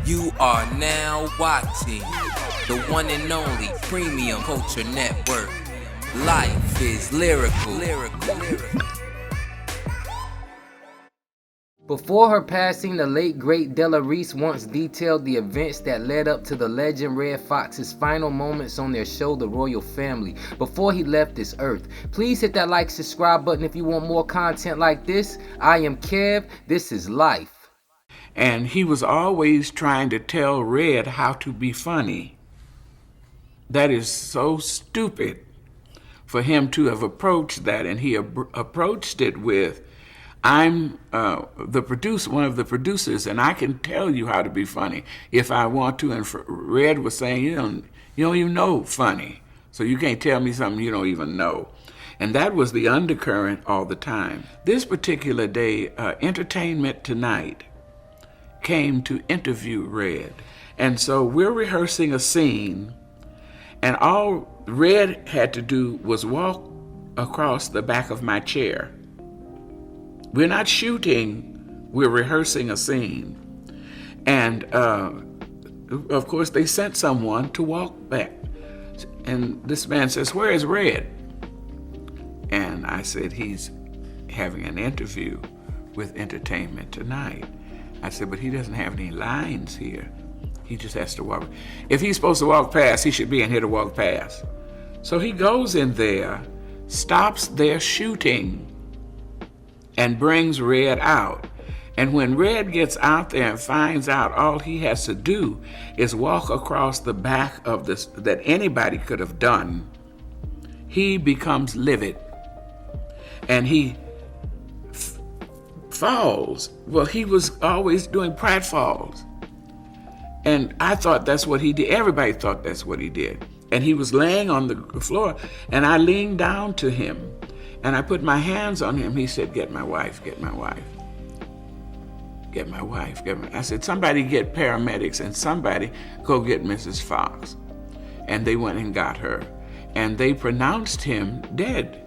You are now watching the one and only Premium Culture Network. Life is lyrical. Before her passing, the late great Della Reese once detailed the events that led up to the legend Redd Foxx's final moments on their show, The Royal Family, before he left this earth. Please hit that like, subscribe button if you want more content like this. I am Kev. This is life. And he was always trying to tell Redd how to be funny. That is so stupid for him to have approached that, and he approached it with, I'm one of the producers, and I can tell you how to be funny if I want to. And Redd was saying, you don't even know funny, so you can't tell me something you don't even know. And that was the undercurrent all the time. This particular day, Entertainment Tonight came to interview Redd. And so we're rehearsing a scene, and all Redd had to do was walk across the back of my chair. We're not shooting, we're rehearsing a scene. And of course, they sent someone to walk back. And this man says, "Where is Redd?" And I said, "He's having an interview with Entertainment Tonight." I said, "But he doesn't have any lines here. He just has to walk. If he's supposed to walk past, he should be in here to walk past." So he goes in there, stops their shooting, and brings Redd out. And when Redd gets out there and finds out all he has to do is walk across the back of this that anybody could have done, he becomes livid. And he falls. Well, he was always doing pratfalls. And I thought that's what he did. Everybody thought that's what he did. And he was laying on the floor, and I leaned down to him, and I put my hands on him. He said, "Get my wife, get my wife. Get my wife, get my..." I said, "Somebody get paramedics, and somebody go get Mrs. Foxx." And they went and got her. And they pronounced him dead.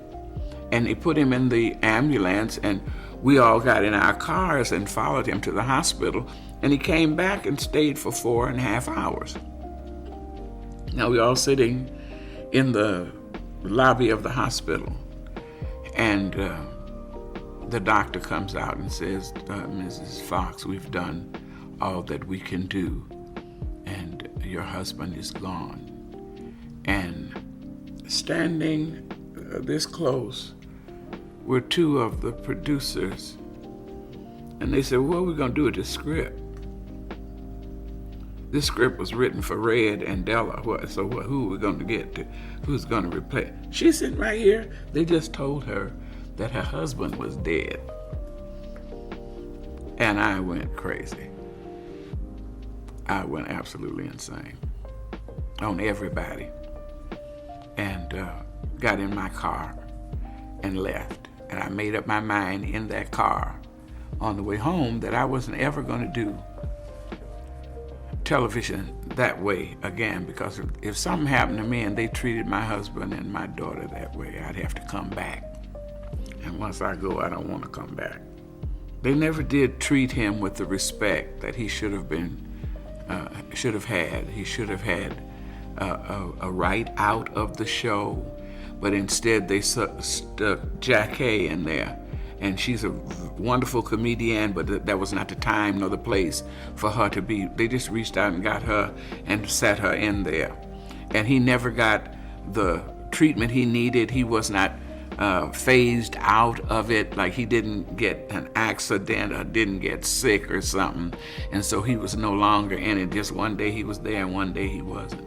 And they put him in the ambulance, and we all got in our cars and followed him to the hospital. And he came back and stayed for 4.5 hours. Now we're all sitting in the lobby of the hospital. And the doctor comes out and says, "Mrs. Foxx, we've done all that we can do, and your husband is gone." And standing this close were two of the producers. And they said, "What are we going to do with this script?" This script was written for Redd and Della. So who are we going to get to? Who's going to replace? She's sitting right here. They just told her that her husband was dead. And I went crazy. I went absolutely insane on everybody. And got in my car and left. And I made up my mind in that car on the way home that I wasn't ever going to do television that way again, because if something happened to me and they treated my husband and my daughter that way, I'd have to come back. And once I go, I don't want to come back. They never did treat him with the respect that he should have had. He should have had a right out of the show, but instead they stuck Jackie in there. And she's a wonderful comedian, but that was not the time nor the place for her to be. They just reached out and got her and sat her in there. And he never got the treatment he needed. He was not phased out of it, like he didn't get an accident or didn't get sick or something. And so he was no longer in it. Just one day he was there and one day he wasn't.